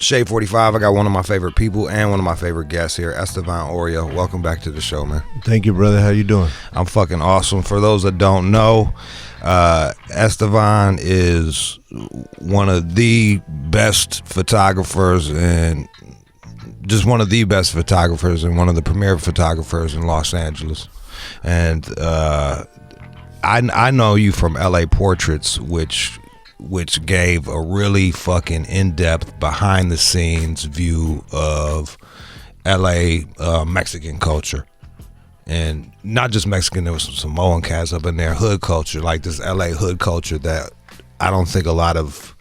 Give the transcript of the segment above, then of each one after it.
Shade 45, I got one of my favorite people and one of my favorite guests here, Estevan Oriol. Welcome back to the show, man. Thank you, brother. How you doing? I'm fucking awesome. For those that don't know, Estevan is one of the best photographers and just one of the best photographers and one of the premier photographers in Los Angeles. And I know you from LA Portraits, which gave a really fucking in-depth, behind-the-scenes view of LA Mexican culture. And not just Mexican, there was some Samoan cats up in there, hood culture, like this LA hood culture that I don't think a lot of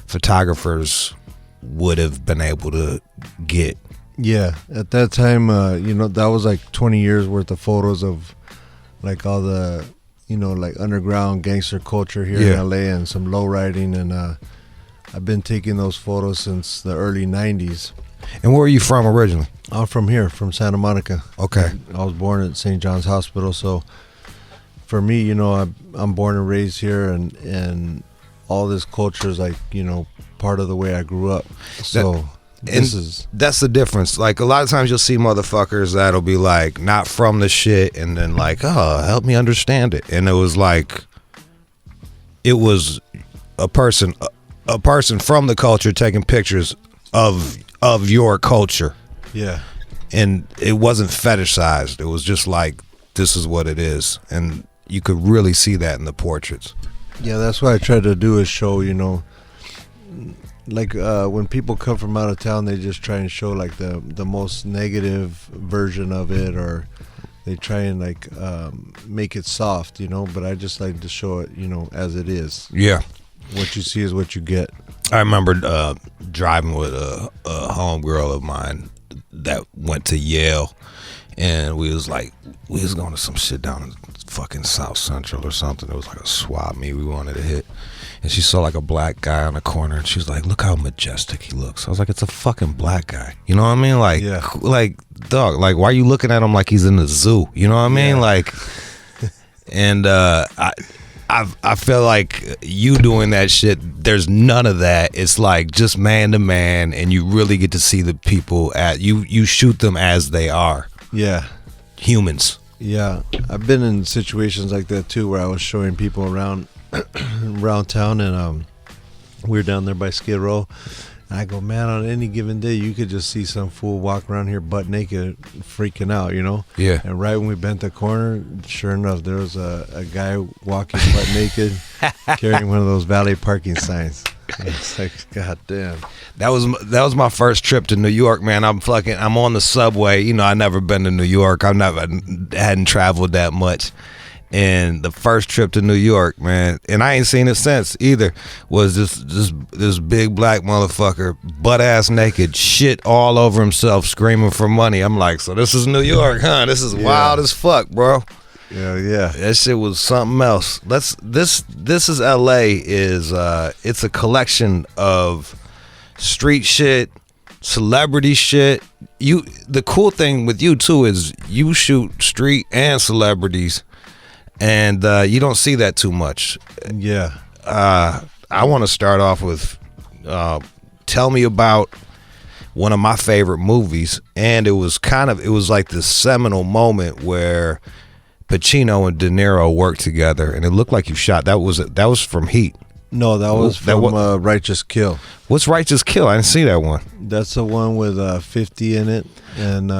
photographers would have been able to get. Yeah, at that time, that was like 20 years worth of photos of like all the, like underground gangster culture here in LA and some low riding. And I've been taking those photos since the early 90s. And where are you from originally? I'm from here, from Santa Monica. Okay. I was born at St. John's Hospital. So for me, I'm born and raised here, and all this culture is like, part of the way I grew up. So that's the difference. Like a lot of times you'll see motherfuckers that'll be like not from the shit and then like, oh, help me understand it. And it was a person from the culture taking pictures of your culture. Yeah. And it wasn't fetishized. It was just like, this is what it is. And you could really see that in the portraits. Yeah, that's what I try to do is show, like when people come from out of town, they just try and show like the most negative version of it, or they try and like make it soft, but I just like to show it, as it is. Yeah. What you see is what you get. I remember driving with a homegirl of mine that went to Yale, and we was going to some shit down in fucking South Central or something. It was like a swap meet we wanted to hit, and she saw like a black guy on the corner, and she was like, look how majestic he looks. I was like, it's a fucking black guy, you know what I mean? Like, yeah. Like, dog, like, why are you looking at him like he's in the zoo, you know what I mean? Yeah. Like, and I feel like you doing that shit, there's none of that. It's like just man to man, and you really get to see the people you shoot them as they are. Yeah. Humans. Yeah. I've been in situations like that too, where I was showing people around town, and we were down there by Skid Row. And I go, man, on any given day, you could just see some fool walk around here butt naked, freaking out, Yeah. And right when we bent the corner, sure enough, there was a guy walking butt naked, carrying one of those valet parking signs. It's like, god damn. That was my first trip to New York, man. I'm on the subway. I never been to New York. Hadn't traveled that much. And the first trip to New York, man, and I ain't seen it since either, was this big black motherfucker, butt ass naked, shit all over himself, screaming for money. I'm like, so this is New York, huh? This is wild as fuck, bro. Yeah. That shit was something else. This is LA. It's a collection of street shit, celebrity shit. The cool thing with you too is you shoot street and celebrities. And you don't see that too much. Yeah. I want to start off with tell me about one of my favorite movies. And it was like this seminal moment where Pacino and De Niro worked together, and it looked like you shot. That was from Heat. No, that was from Righteous Kill. What's Righteous Kill? I didn't see that one. That's the one with 50 in it, and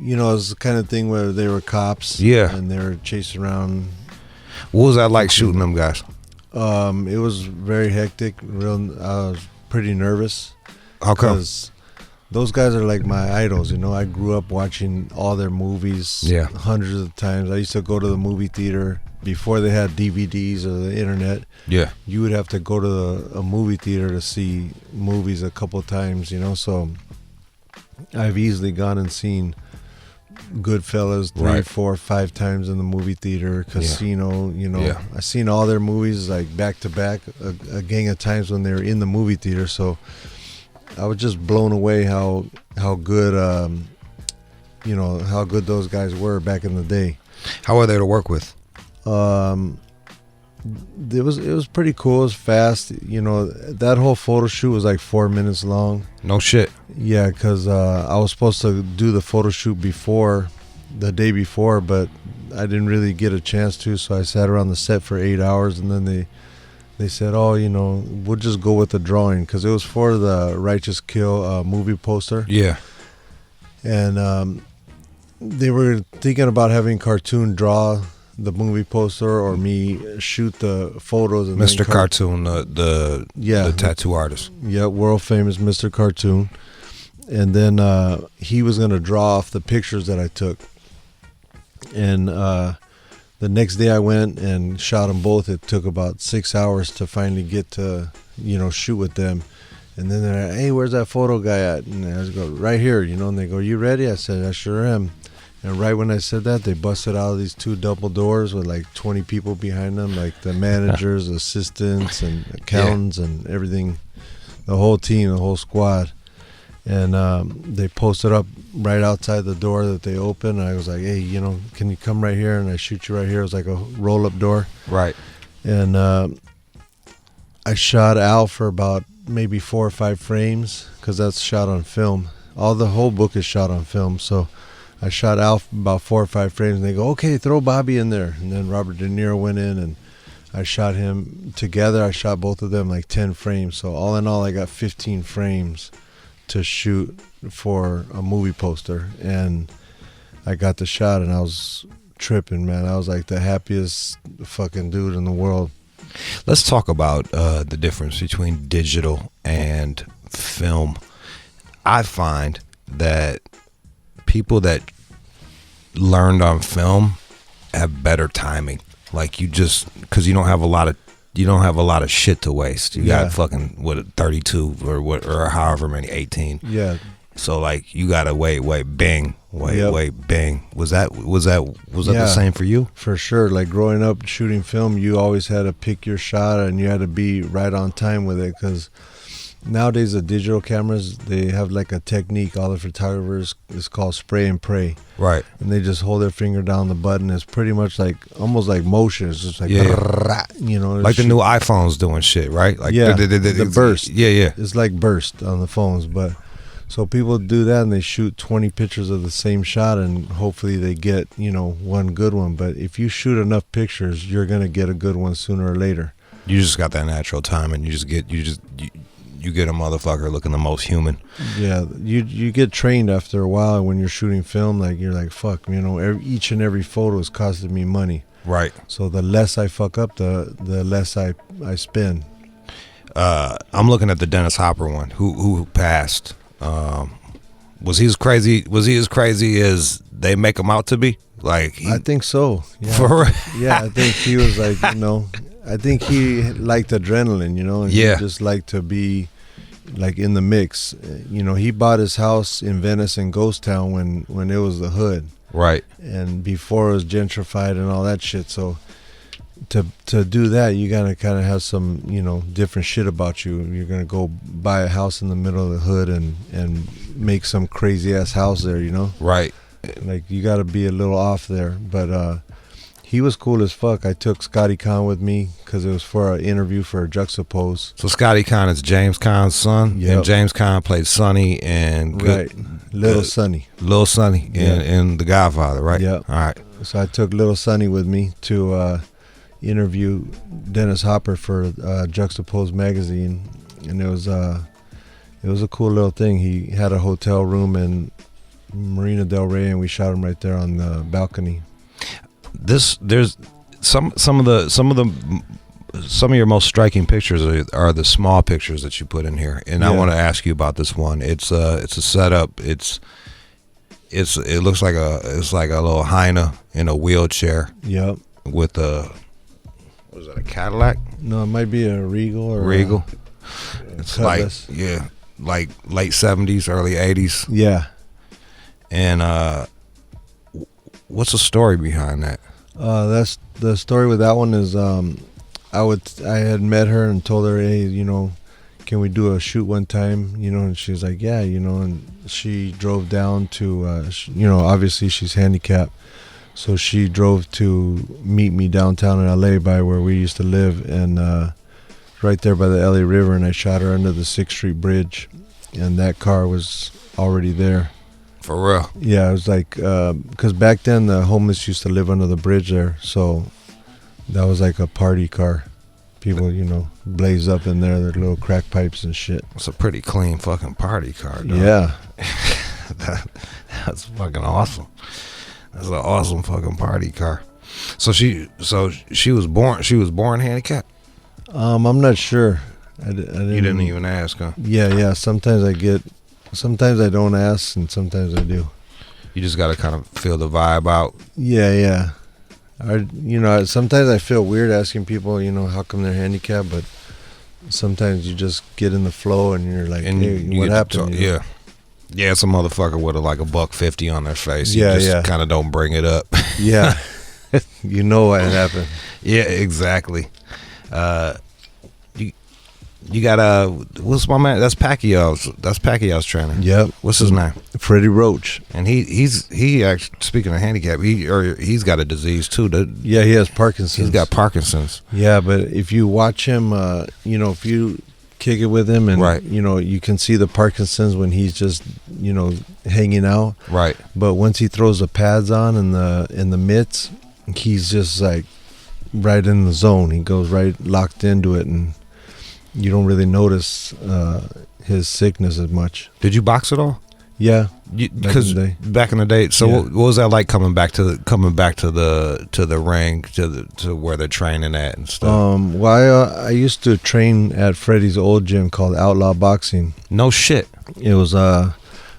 it's the kind of thing where they were cops. Yeah. And they were chasing around. What was that like shooting them guys? It was very hectic. I was pretty nervous. How come? Because those guys are like my idols, I grew up watching all their movies hundreds of times. I used to go to the movie theater before they had DVDs or the internet. Yeah. You would have to go to a movie theater to see movies a couple times, so I've easily gone and seen Goodfellas 3, 4, 5 times in the movie theater. Casino, I've seen all their movies like back to back a gang of times when they were in the movie theater. So I was just blown away how good how good those guys were back in the day. How were they to work with? It was pretty cool. It was fast. You know, that whole photo shoot was like 4 minutes long. No shit. Yeah, because I was supposed to do the photo shoot the day before, but I didn't really get a chance to, so I sat around the set for 8 hours, and then they said, oh, you know, we'll just go with the drawing, because it was for the Righteous Kill movie poster. Yeah. And they were thinking about having Cartoon draw the movie poster or me shoot the photos. And Mr. Cartoon, the tattoo artist. Yeah, world famous Mr. Cartoon. And then he was going to draw off the pictures that I took. And the next day I went and shot them both. It took about 6 hours to finally get to, you know, shoot with them. And then they're like, hey, where's that photo guy at? And I just go, right here, you know, and they go, you ready? I said, I sure am. And right when I said that, they busted out of these 2 double doors with like 20 people behind them, like the managers, assistants, and accountants, and everything, the whole team, the whole squad. And they posted up right outside the door that they opened. I was like, hey, you know, can you come right here? And I shoot you right here. It was like a roll-up door. Right. And I shot Al for about maybe 4 or 5 frames, because that's shot on film. The whole book is shot on film. So I shot Al about 4 or 5 frames, and they go, okay, throw Bobby in there. And then Robert De Niro went in, and I shot him together. I shot both of them like 10 frames. So all in all, I got 15 frames to shoot for a movie poster. And I got the shot, and I was tripping, man. I was like the happiest fucking dude in the world. Let's talk about the difference between digital and film. I find that people that learned on film have better timing. Like, you just, because you don't have a lot of shit to waste. You got fucking 32 or however many, 18. Yeah. So like, you gotta wait, bing, bing. Was that the same for you? For sure. Like, growing up shooting film, you always had to pick your shot, and you had to be right on time with it, because nowadays the digital cameras, they have like a technique. All the photographers, it's called spray and pray. Right. And they just hold their finger down the button. It's pretty much like almost like motion. It's just like, you know, like the new iPhones doing shit, right? Like the burst. Yeah. It's like burst on the phones, but. So people do that, and they shoot 20 pictures of the same shot, and hopefully they get, you know, one good one. But if you shoot enough pictures, you're gonna get a good one sooner or later. You just got that natural time, and you get a motherfucker looking the most human. Yeah, you get trained after a while. When you're shooting film, like, you're like, fuck, you know, each and every photo is costing me money. Right. So the less I fuck up, the less I spend. I'm looking at the Dennis Hopper one, who passed. Was he as crazy as they make him out to be? Like, I think so. Yeah. For yeah, I think he was like, you know, I think he liked adrenaline, you know, and he just liked to be like in the mix. You know, he bought his house in Venice and Ghost Town when it was the hood. Right. And before it was gentrified and all that shit. So to do that, you gotta kind of have some, you know, different shit about you. You're gonna go buy a house in the middle of the hood and make some crazy ass house there, you know. Right. Like, you gotta be a little off there. But he was cool as fuck. I took Scotty Kahn with me because it was for an interview for Juxtapose. So Scotty Kahn is James Caan's son, and James Caan played Sonny and Little Sonny in The Godfather, right? Yeah. All right. So I took Little Sonny with me to interview Dennis Hopper for Juxtapose magazine, and it was a cool little thing. He had a hotel room in Marina Del Rey, and we shot him right there on the balcony. There's some of your most striking pictures are the small pictures that you put in here, and I want to ask you about this one. It's a setup. It looks like a little Hyena in a wheelchair. Yep. With a, what is that, a Cadillac? No, it might be a Regal or Regal. It's Cutlass. Like late 70s, early 80s. Yeah. And what's the story behind that? That's the story with that one is I had met her and told her, hey, you know, can we do a shoot one time, you know, and she's like, yeah, you know, and she drove down to you know, obviously she's handicapped, So she drove to meet me downtown in LA by where we used to live, and right there by the LA River, and I shot her under the 6th Street Bridge, and that car was already there. For real? Yeah, it was like, because back then the homeless used to live under the bridge there, so that was like a party car. People, blaze up in there, their little crack pipes and shit. It's a pretty clean fucking party car, though. Yeah. That's fucking awesome. That's an awesome fucking party car. So she was born handicapped? I'm not sure. I You didn't even ask, huh? Yeah. Sometimes I don't ask, and sometimes I do. You just gotta kind of feel the vibe out. Yeah. Sometimes I feel weird asking people, how come they're handicapped, but sometimes you just get in the flow and you're like, And hey, you what get to happened? talk- yeah. Yeah, it's a motherfucker with like $150 on their face. You Yeah, just yeah. kind of don't bring it up. Yeah. You know what happened. Yeah, exactly. You got what's my man? That's Pacquiao's trainer. Yep. What's his name? Freddie Roach. And he actually, speaking of handicap, he's got a disease too. Yeah, he has Parkinson's. He's got Parkinson's. Yeah, but if you watch him, if you kick it with him, and Right. you can see the Parkinson's when he's just hanging out. Right. But once he throws the pads on in the mitts, he's just like right in the zone. He goes right locked into it, and you don't really notice his sickness as much. Did you box at all? Yeah, Because day. back in the day. So Yeah. what was that like coming back to the ring to where they're training at and stuff? I used to train at Freddie's old gym called Outlaw Boxing. No shit. It was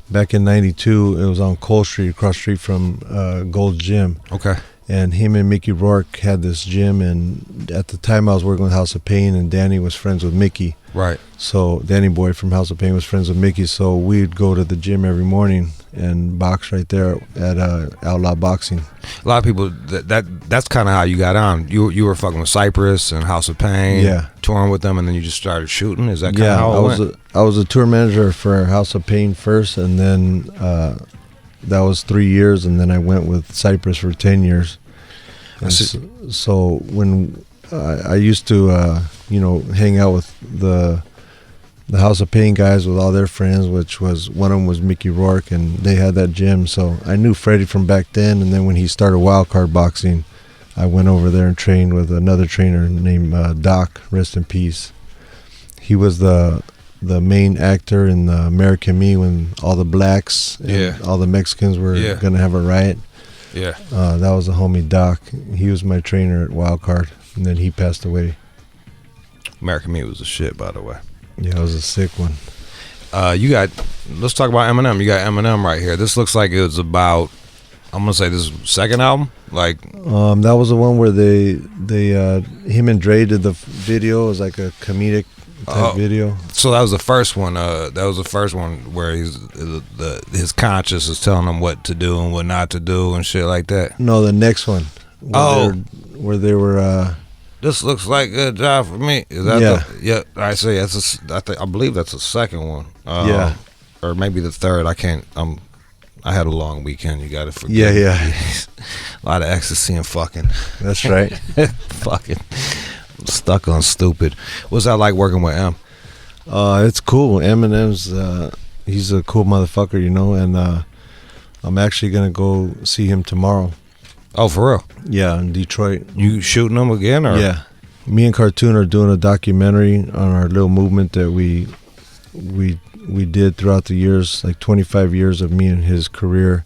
back in '92. It was on Cole Street, across the street from Gold's Gym. Okay. And him and Mickey Rourke had this gym, and at the time I was working with House of Pain, and Danny was friends with Mickey. Right. So Danny Boy from House of Pain was friends with Mickey, so we'd go to the gym every morning and box right there at Outlaw Boxing. A lot of people that's kind of how you got on. You were fucking with Cypress and House of Pain. Yeah. Touring with them, and then you just started shooting. Is that kind of Yeah, how it went? I was a tour manager for House of Pain first, and then that was 3 years, and then I went with Cypress for 10 years. And so when I used to, hang out with the House of Pain guys with all their friends, which was one of them was Mickey Rourke, and they had that gym. So I knew Freddie from back then, and then when he started Wildcard Boxing, I went over there and trained with another trainer named Doc, rest in peace. He was the main actor in the American Me when all the blacks and all the Mexicans were going to have a riot. Yeah. That was the homie Doc. He was my trainer at Wildcard, and then he passed away. American Me was a shit, by the way. Yeah, it was a sick one. Let's talk about Eminem. You got Eminem right here. This looks like it was about, I'm gonna say this second album. Like, that was the one where they him and Dre did the video. It was like a comedic type video. So that was the first one. That was the first one where his conscience is telling him what to do and what not to do and shit like that. No, the next one. Where they were. This looks like a good job for me. Is that yeah? I see. I believe that's the second one. Yeah. Or maybe the third. I can't. I had a long weekend. You got to forget. Yeah. A lot of ecstasy and fucking. That's right. Fucking. Stuck on stupid. What's that like working with M? It's cool. Eminem's he's a cool motherfucker, and I'm actually gonna go see him tomorrow. Oh, for real? Yeah, in Detroit. You shooting him again, or? Yeah. Me and Cartoon are doing a documentary on our little movement that we did throughout the years, like 25 years of me and his career,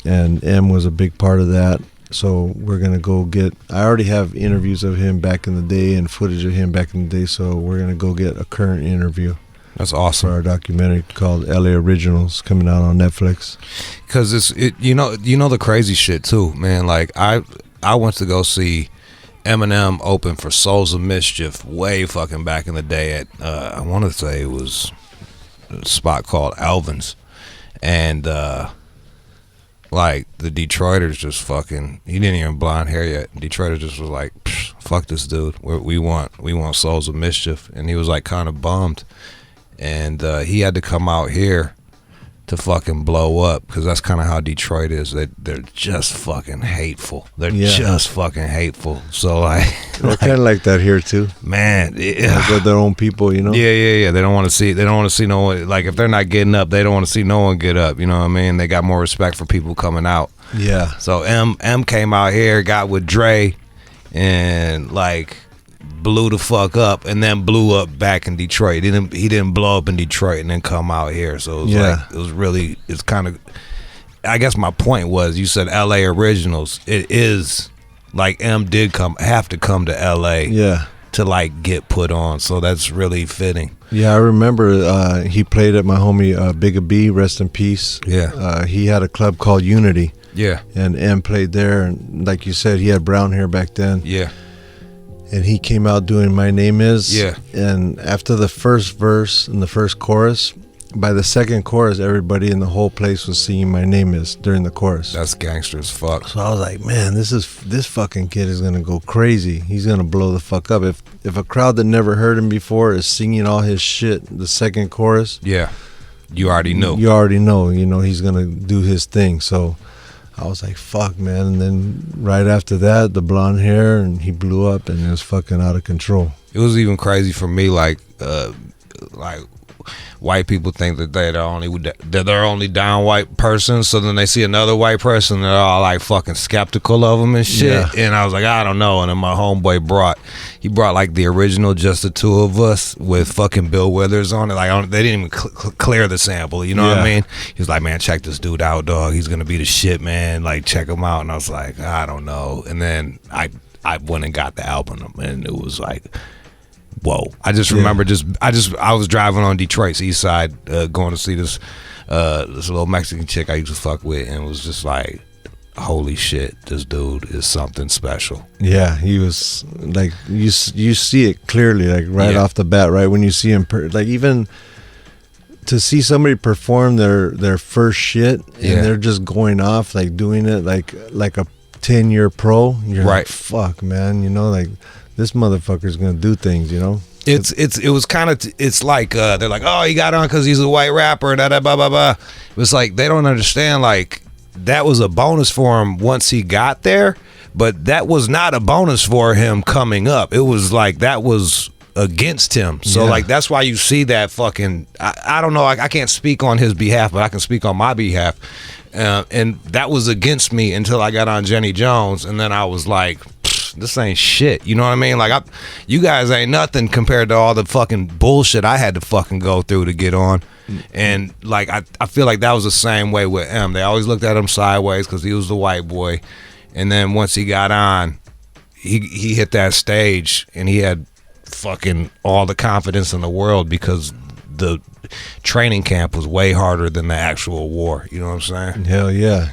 and M was a big part of that. So we're going to go I already have interviews of him back in the day and footage of him back in the day, so we're going to go get a current interview. That's awesome. For our documentary called LA Originals, coming out on Netflix. Because you know the crazy shit too, man. Like I went to go see Eminem open for Souls of Mischief way fucking back in the day at I want to say it was a spot called Alvin's, and like the Detroiters just fucking, he didn't even blonde hair yet. Detroiters just was like, fuck this dude. We want Souls of Mischief, and he was like kind of bummed, and he had to come out here to fucking blow up, because that's kind of how Detroit is. They're just fucking hateful. They're just fucking hateful. So like, they're kind of like that here too, man. Like with their own people, you know. Yeah. They don't want to see no one. Like if they're not getting up, they don't want to see no one get up. You know what I mean? They got more respect for people coming out. Yeah. So M came out here, got with Dre, and like blew the fuck up, and then blew up back in Detroit. He didn't blow up in Detroit and then come out here. So it was it's kind of, I guess my point was, you said LA originals. It is like M did have to come to LA to like get put on. So that's really fitting. Yeah, I remember he played at my homie Big B, rest in peace. Yeah. He had a club called Unity. Yeah. And M played there, and like you said, he had brown hair back then. Yeah. And he came out doing My Name Is. Yeah. And after the first verse and the first chorus, by the second chorus, everybody in the whole place was singing My Name Is during the chorus. That's gangster as fuck. So I was like, man, this fucking kid is gonna go crazy. He's gonna blow the fuck up. If a crowd that never heard him before is singing all his shit, the second chorus, yeah, you already know. You already know. You know he's gonna do his thing. So I was like, fuck, man. And then right after that, the blonde hair, and he blew up, and it was fucking out of control. It was even crazy for me, like white people think that they're the only down white person, so then they see another white person, they're all like fucking skeptical of them and shit. Yeah. And I was like, I don't know. And then my homeboy brought like the original Just the Two of Us with fucking Bill Withers on it. Like they didn't even clear the sample, you know what I mean? He was like, man, check this dude out, dog. He's gonna be the shit, man. Like, check him out. And I was like, I don't know. And then I went and got the album, and it was like, whoa. I just remember I was driving on Detroit's east side, going to see this little Mexican chick I used to fuck with, and was just like, holy shit, this dude is something special. Yeah, he was like, you see it clearly, like right off the bat, right when you see him, like even to see somebody perform their first shit, and they're just going off, like doing it like a 10-year pro. You're like, fuck, man, you know, like, this motherfucker's gonna do things, you know. It was kind of, it's like they're like, oh, he got on because he's a white rapper, da da blah blah blah. It was like they don't understand, like that was a bonus for him once he got there, but that was not a bonus for him coming up. It was like that was against him. So like that's why you see that fucking, I don't know, I can't speak on his behalf, but I can speak on my behalf. And that was against me until I got on Jenny Jones, and then I was like, this ain't shit, you know what I mean? Like, you guys ain't nothing compared to all the fucking bullshit I had to fucking go through to get on. And like, I feel like that was the same way with M. They always looked at him sideways because he was the white boy. And then once he got on, he hit that stage, and he had fucking all the confidence in the world because the training camp was way harder than the actual war. You know what I'm saying? Hell yeah.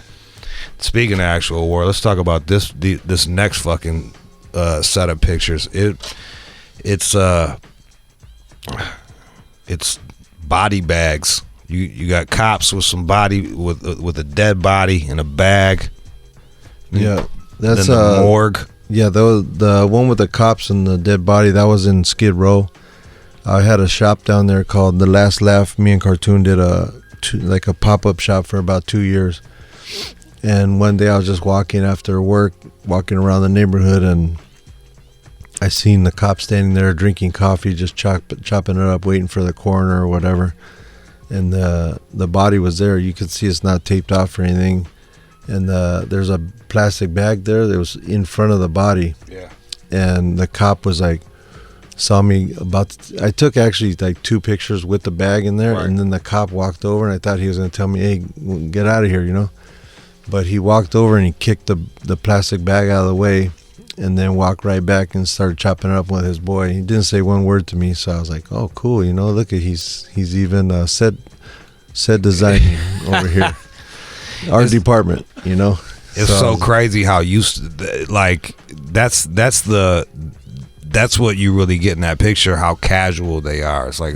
Speaking of actual war, let's talk about this next fucking set of pictures. It's body bags. You got cops with some body with a dead body in a bag. Yeah, that's the morgue. Yeah, the one with the cops and the dead body, that was in Skid Row. I had a shop down there called The Last Laugh. Me and Cartoon did a pop-up shop for about 2 years. And one day I was just walking after work, walking around the neighborhood, and I seen the cop standing there drinking coffee, just chopping it up, waiting for the coroner or whatever. And the body was there. You could see it's not taped off or anything. And there's a plastic bag there that was in front of the body. Yeah. And the cop was like, saw me I took actually like 2 pictures with the bag in there, right. And then the cop walked over, and I thought he was going to tell me, hey, get out of here, you know. But he walked over and he kicked the plastic bag out of the way, and then walked right back and started chopping it up with his boy. He didn't say one word to me, so I was like, oh, cool, you know, look at he's even set designing over here. Our department, you know. It's so crazy how used to, like that's what you really get in that picture, how casual they are. It's like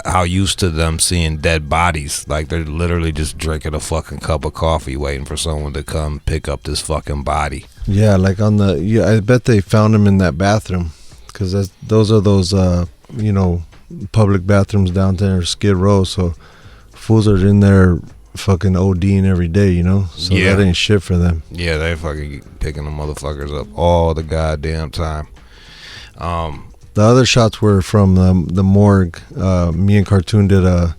how used to them seeing dead bodies. Like they're literally just drinking a fucking cup of coffee waiting for someone to come pick up this fucking body. Yeah, like I bet they found him in that bathroom, because those are those you know, public bathrooms down there in Skid Row. So fools are in there fucking ODing every day, you know? So that ain't shit for them. Yeah, they fucking picking the motherfuckers up all the goddamn time. The other shots were from the morgue. Me and Cartoon did a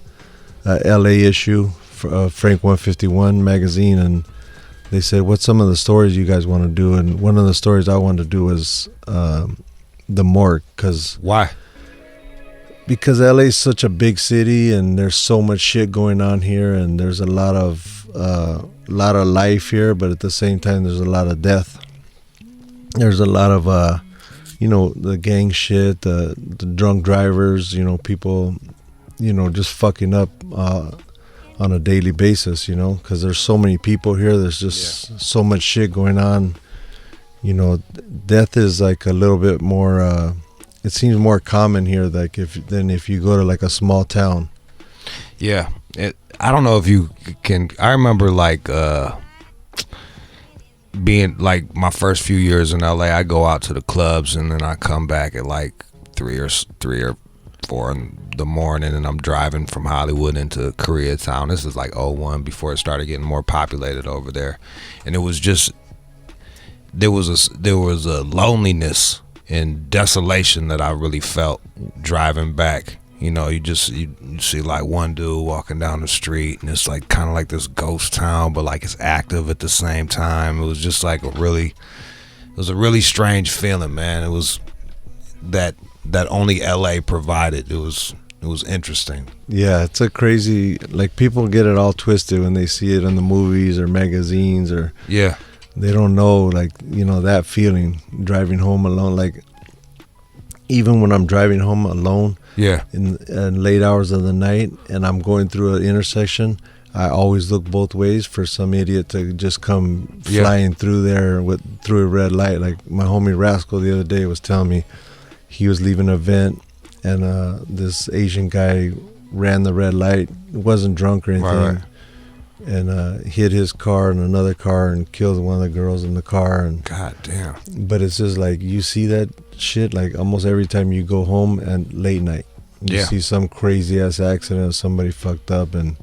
LA issue for Frank 151 magazine, and they said, what's some of the stories you guys want to do? And one of the stories I wanted to do was the morgue. Why? Because LA is such a big city, and there's so much shit going on here, and there's a lot of life here, but at the same time there's a lot of death. There's a lot of the gang shit, the drunk drivers, people, just fucking up on a daily basis, because there's so many people here. There's just so much shit going on. Death is like a little bit more, it seems more common here, like than if you go to like a small town. Yeah. I don't know if you can, I remember like, being like my first few years in LA, I go out to the clubs and then I come back at like 3 or 4 in the morning, and I'm driving from Hollywood into Koreatown. This is like 01, before it started getting more populated over there, and it was just there was a loneliness and desolation that I really felt driving back. You see like one dude walking down the street, and it's like kind of like this ghost town, but like it's active at the same time. It was just like a really strange feeling, man. It was that only LA provided. It was interesting. Yeah, it's a crazy, like, people get it all twisted when they see it in the movies or magazines, or they don't know, like, that feeling driving home alone. Like, even when I'm driving home alone, in late hours of the night, and I'm going through an intersection, I always look both ways for some idiot to just come flying through there through a red light. Like my homie Rascal the other day was telling me he was leaving an event, and this Asian guy ran the red light. He wasn't drunk or anything. Right. And hit his car and another car and killed one of the girls in the car. And God damn. But it's just like, you see that shit like almost every time you go home and late night. You see some crazy ass accident, somebody fucked up, and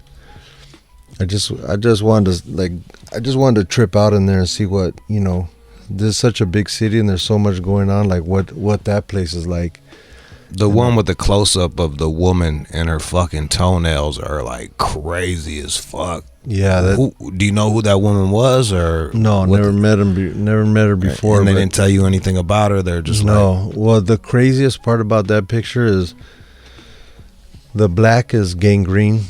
I just wanted to trip out in there and see what, this is such a big city and there's so much going on, like what that place is like. The one with the close-up of the woman and her fucking toenails are like crazy as fuck. Yeah. Do you know who that woman was, or no? Never met her before. And they didn't tell you anything about her. They're just no. Well, the craziest part about that picture is the black is gangrene.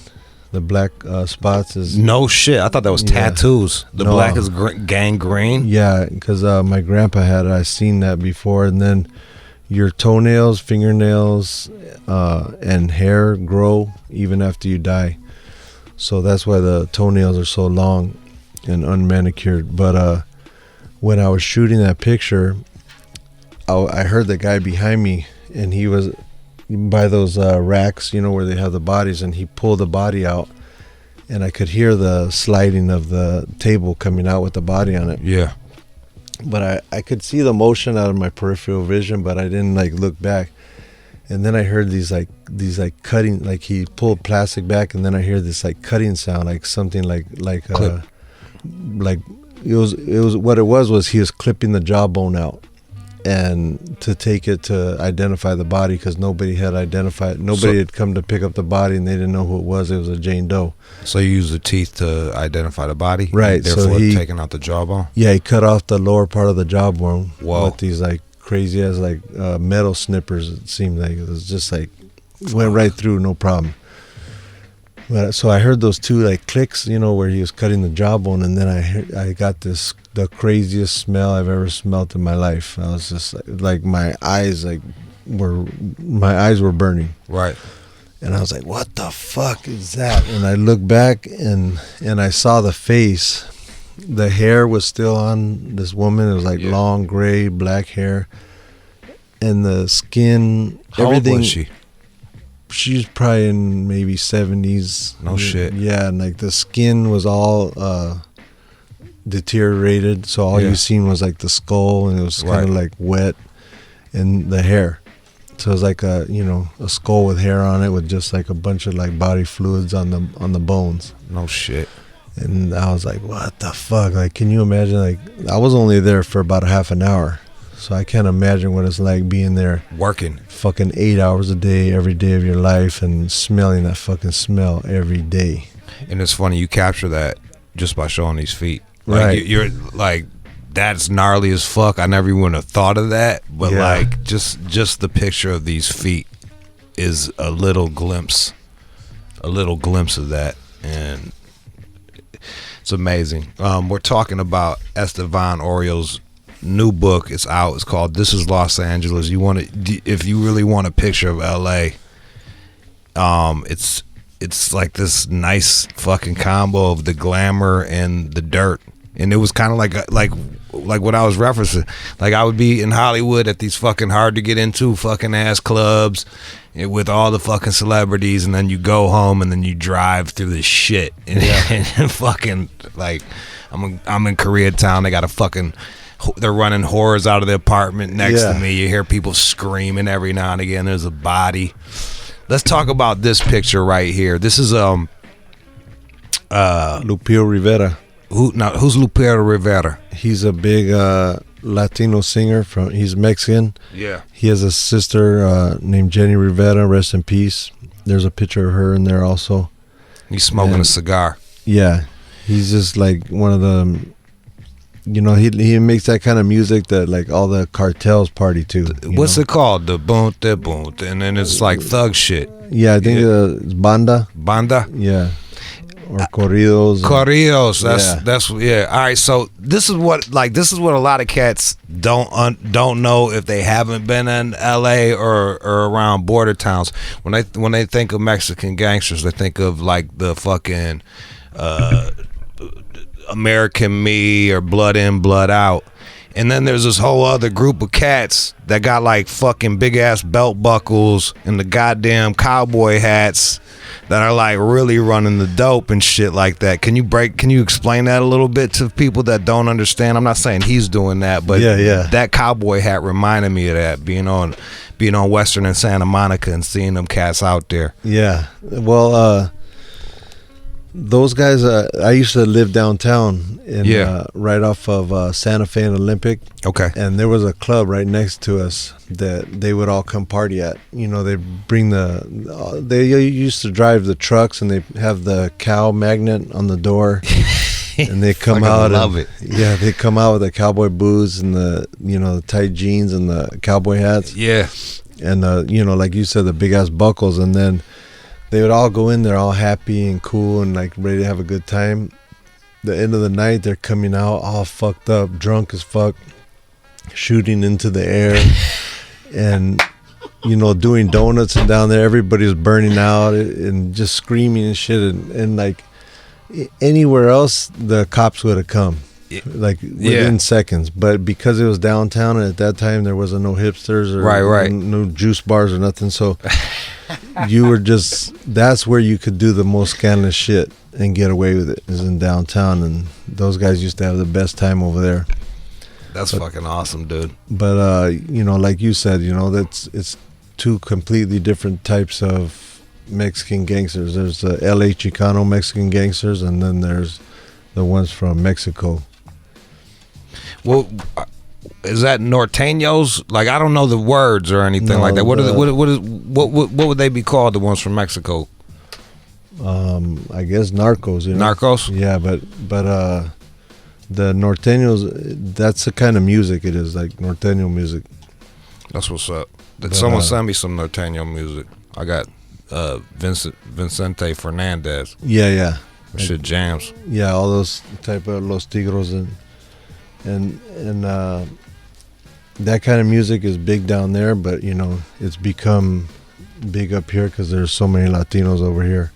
The black spots is no shit. I thought that was tattoos. The black is gangrene. Yeah, because my grandpa had it. I seen that before, and then your toenails, fingernails, and hair grow even after you die. So that's why the toenails are so long and unmanicured. But when I was shooting that picture, I heard the guy behind me, and he was by those racks, where they have the bodies, and he pulled the body out, and I could hear the sliding of the table coming out with the body on it. Yeah. But I could see the motion out of my peripheral vision, but I didn't like look back. And then I heard these cutting, like he pulled plastic back, and then I hear this like cutting sound, like something like it was what it was he was clipping the jawbone out, and to take it to identify the body, because nobody had come to pick up the body, and they didn't know who it was. It was a Jane Doe. So you use the teeth to identify the body, right? Therefore, taking out the jawbone. Yeah, he cut off the lower part of the jawbone. Whoa. With these like crazy ass like metal snippers. It seemed like it was just like went right through, no problem. But so I heard those two like clicks, where he was cutting the jawbone, and then I got the craziest smell I've ever smelled in my life. I was just like my eyes were burning. Right. And I was like, what the fuck is that? And I looked back and I saw the face. The hair was still on this woman. It was like long gray black hair, and the skin. How everything. old was she? She's probably in maybe 70s. No shit. Yeah, and like the skin was all deteriorated, so all you seen was like the skull, and it was kind of like wet, and the hair. So it's like a skull with hair on it with just like a bunch of like body fluids on the bones. No shit. And I was like, what the fuck? Like, can you imagine? Like, I was only there for about a half an hour, so I can't imagine what it's like being there working fucking 8 hours a day every day of your life and smelling that fucking smell every day. And it's funny, you capture that just by showing these feet. Like, right. You're like, that's gnarly as fuck. I never even would have thought of that. But like, just the picture of these feet is a little glimpse of that, and it's amazing. We're talking about Estevan Oriol's new book. It's out. It's called "This Is Los Angeles." If you really want a picture of LA, it's like this nice fucking combo of the glamour and the dirt. And it was kind of like what I was referencing. Like, I would be in Hollywood at these fucking hard to get into fucking ass clubs with all the fucking celebrities, and then you go home and then you drive through this shit. And, and fucking, like, I'm in Koreatown. They got they're running whores out of the apartment next to me. You hear people screaming every now and again. There's a body. Let's talk about this picture right here. This is Lupillo Rivera. Who's Lupillo Rivera? He's a big Latino singer. He's Mexican. Yeah. He has a sister named Jenny Rivera. Rest in peace. There's a picture of her in there also. He's smoking a cigar. Yeah. He's just like one of the, he makes that kind of music that like all the cartels party to. What's it called? The boom, and then it's like thug shit. Yeah, I think it's banda. Banda? Yeah. Or corridos. Corridos. That's All right. So this is what a lot of cats don't know if they haven't been in L.A. or around border towns. When they think of Mexican gangsters, they think of like the fucking American Me or Blood In, Blood Out. And then there's this whole other group of cats that got like fucking big ass belt buckles and the goddamn cowboy hats that are like really running the dope and shit like that. Can you explain that a little bit to people that don't understand? I'm not saying he's doing that, but that cowboy hat reminded me of that, being on Western and Santa Monica and seeing them cats out there. Yeah. Well, those guys, I used to live downtown right off of Santa Fe and Olympic. Okay. And there was a club right next to us that they would all come party at. They bring they used to drive the trucks and they have the cow magnet on the door. And they come out. I love it. Yeah, they come out with the cowboy boots and the tight jeans and the cowboy hats. Yeah. And like you said, the big ass buckles, and then they would all go in there all happy and cool and like ready to have a good time. The end of the night, they're coming out all fucked up, drunk as fuck, shooting into the air and, doing donuts, and down there everybody's burning out and just screaming and shit. And like anywhere else, the cops would have come like within seconds. But because it was downtown and at that time there wasn't no hipsters or no juice bars or nothing. So that's where you could do the most scandalous shit and get away with it, is in downtown. And those guys used to have the best time over there. That's fucking awesome, dude. But like you said, it's two completely different types of Mexican gangsters. There's the LA Chicano Mexican gangsters, and then there's the ones from Mexico. Well, is that norteños? Like, I don't know the words or anything like that. What would they be called? The ones from Mexico? I guess narcos. Narcos. Yeah, but the norteños, that's the kind of music it is, like norteño music. That's what's up. Did someone send me some norteño music? I got Vicente Fernandez. Yeah. That shit jams. Yeah, all those type of Los Tigros and that kind of music is big down there, but it's become big up here because there's so many Latinos over here.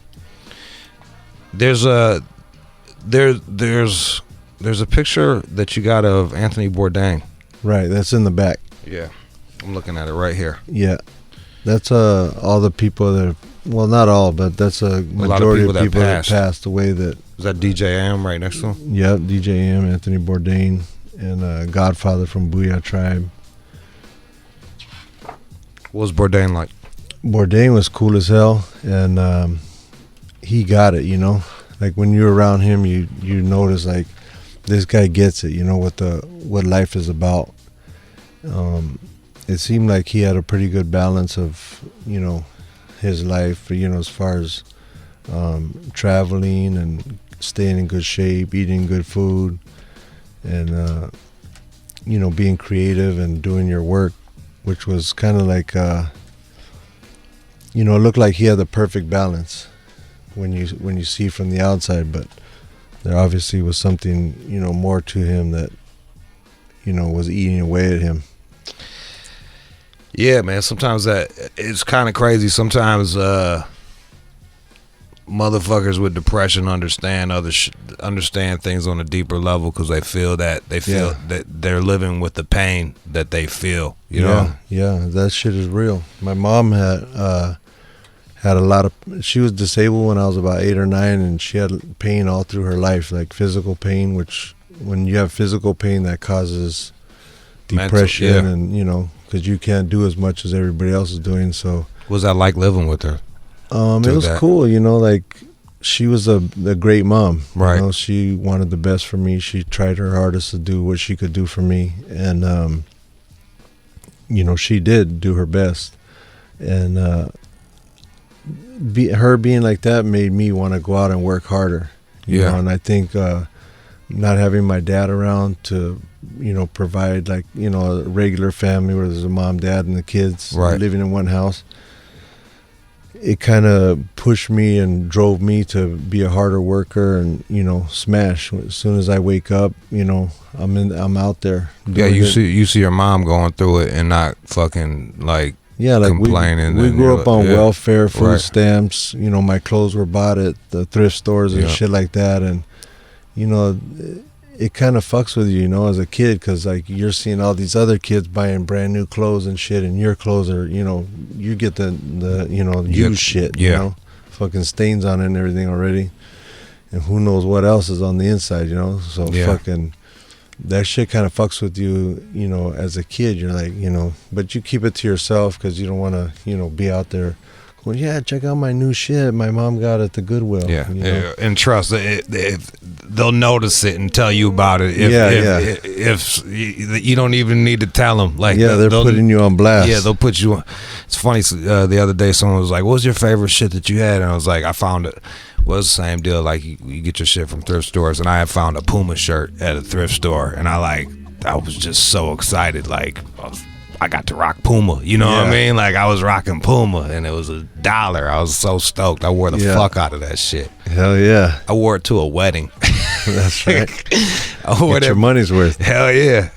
There's a picture that you got of Anthony Bourdain. Right, that's in the back. Yeah, I'm looking at it right here. Yeah, that's all the people that. Well, not all, but that's a majority of people that passed away. Is that DJ AM right next to him? Yeah, DJ AM, Anthony Bourdain, and Godfather from Booyah Tribe. What was Bourdain like? Bourdain was cool as hell, and he got it, you know. Like when you're around him, you notice like this guy gets it, you know, what life is about. It seemed like he had a pretty good balance of, you know, his life, you know, as far as traveling and staying in good shape, eating good food, and you know, being creative and doing your work, which was kind of like, you know, it looked like he had the perfect balance when you see from the outside, but there obviously was something, you know, more to him that, you know, was eating away at him. Yeah, man. Sometimes that it's kind of crazy. Sometimes motherfuckers with depression understand things on a deeper level because they feel that they're living with the pain that they feel. You know? Yeah, that shit is real. My mom had a lot of. She was disabled when I was about 8 or 9, and she had pain all through her life, like physical pain. Which, when you have physical pain, that causes depression, mental, and you know, because you can't do as much as everybody else is doing. So, what was that like living with her? It was cool, you know. Like, she was a great mom, right? You know, she wanted the best for me. She tried her hardest to do what she could do for me, and you know, she did do her best, and her being like that made me want to go out and work harder. You know, and I think not having my dad around to, you know, provide, like, you know, a regular family where there's a mom, dad, and the kids living in one house, it kind of pushed me and drove me to be a harder worker and, you know, smash. As soon as I wake up, you know, I'm out there. Yeah, you see your mom going through it and not fucking like complaining. We grew up on welfare, food stamps. You know, my clothes were bought at the thrift stores and shit like that, and you know, it kind of fucks with you, you know, as a kid, because like you're seeing all these other kids buying brand new clothes and shit, and your clothes are, you know, you get the you know, used shit, you know, fucking stains on it and everything already, and who knows what else is on the inside, you know. So fucking that shit kind of fucks with you, you know, as a kid. You're like, you know, but you keep it to yourself because you don't want to, you know, be out there. Well, yeah, check out my new shit. My mom got it at the Goodwill. Yeah, you know? And trust, they'll notice it and tell you about it. If you don't even need to tell them. Like, they're putting you on blast. Yeah, they'll put you on. It's funny, the other day someone was like, what was your favorite shit that you had? And I was like, I found it. Well, it's the same deal. Like, you get your shit from thrift stores, and I had found a Puma shirt at a thrift store, and I was just so excited. Like, I got to rock Puma, you know what I mean? Like, I was rocking Puma, and it was $1. I was so stoked. I wore the fuck out of that shit. Hell yeah. I wore it to a wedding. That's right. I wore Get your money's worth. Hell yeah.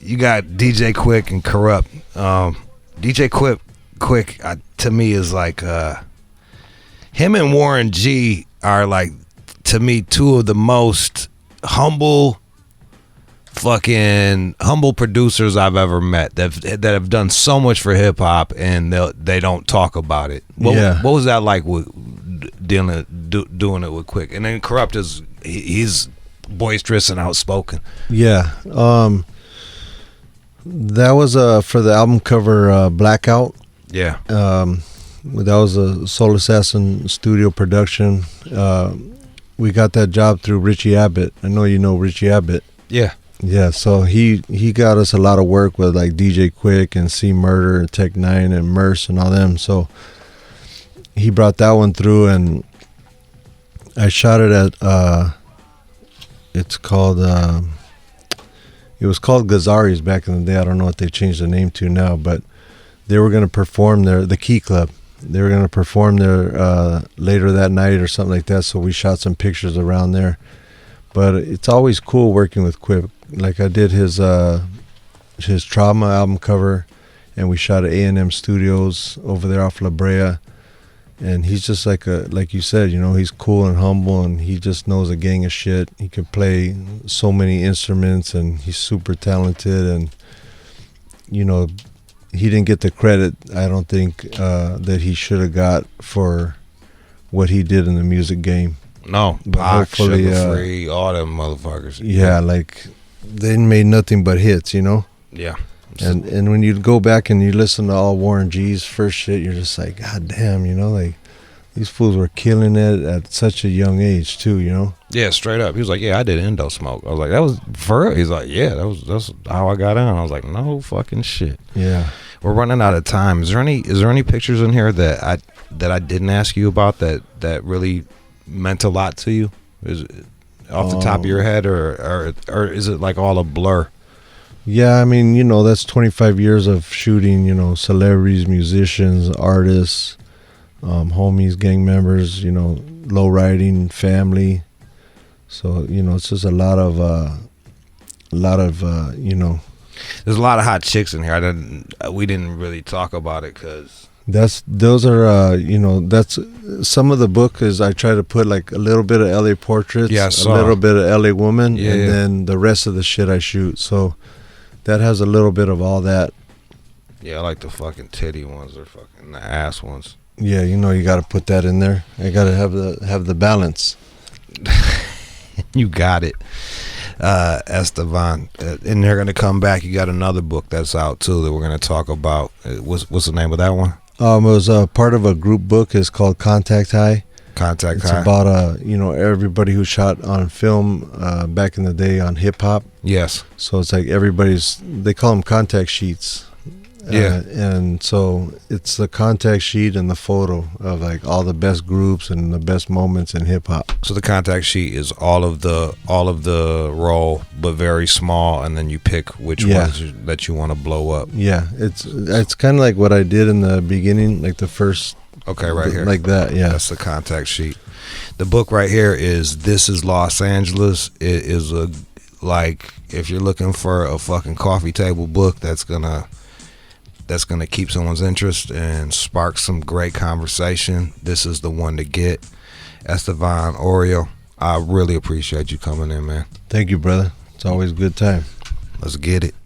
You got DJ Quick and Corrupt. DJ Quick to me is like, him and Warren G are like, to me, two of the most humble producers I've ever met that have done so much for hip hop, and they don't talk about it. What was that like with doing it with Quick? And then Corrupt he's boisterous and outspoken. Yeah, that was for the album cover Blackout. Yeah, that was a Soul Assassin studio production. We got that job through Richie Abbott. I know you know Richie Abbott. Yeah. Yeah, so he got us a lot of work with like DJ Quick and C Murder and Tech Nine and Merce and all them. So he brought that one through, and I shot it at it's called it was called Gazari's back in the day. I don't know what they changed the name to now, but they were gonna perform there, the Key Club. They were gonna perform there later that night or something like that. So we shot some pictures around there. But it's always cool working with Quick. Like, I did his Trauma album cover, and we shot at A&M Studios over there off La Brea. And he's just like you said, you know, he's cool and humble, and he just knows a gang of shit. He can play so many instruments, and he's super talented. And, you know, he didn't get the credit, I don't think, that he should have got for what he did in the music game. No, Pac, Sugar Free, all them motherfuckers. Yeah, like, they made nothing but hits, you know? Yeah. And when you go back and you listen to all Warren G's first shit, you're just like, God damn, you know, like these fools were killing it at such a young age too, you know? Yeah, straight up. He was like, yeah, I did endo smoke. I was like, that was for real? He's like, yeah, that's how I got on. I was like, no fucking shit. Yeah. We're running out of time. Is there any pictures in here that I didn't ask you about that really meant a lot to you? Is it off the top of your head, or is it like all a blur? Yeah, I mean, you know, that's 25 years of shooting, you know, celebrities, musicians, artists, homies, gang members, you know, low riding, family. So, you know, it's just a lot of you know. There's a lot of hot chicks in here. We didn't really talk about it because those are you know, that's some of the book is I try to put like a little bit of LA portraits, a little bit of LA woman, then the rest of the shit I shoot. So that has a little bit of all that. Yeah, I like the fucking titty ones or fucking the ass ones. Yeah, you know, you got to put that in there. I got to have the balance. You got it. Estevan, and they're gonna come back. You got another book that's out too that we're gonna talk about. What's the name of that one? It was part of a group book. It's called Contact High. It's about you know, everybody who shot on film back in the day on hip hop. Yes. So it's like they call them contact sheets. Yeah. And so it's the contact sheet and the photo of like all the best groups and the best moments in hip hop. So the contact sheet is all of the roll, but very small, and then you pick which ones that you want to blow up. Yeah, it's kind of like what I did in the beginning, like the first. Okay, right here. Like that, yeah. That's the contact sheet. The book right here is This is Los Angeles. It is like if you're looking for a fucking coffee table book that's gonna keep someone's interest and spark some great conversation, this is the one to get. Estevan Oriol, I really appreciate you coming in, man. Thank you, brother. It's always a good time. Let's get it.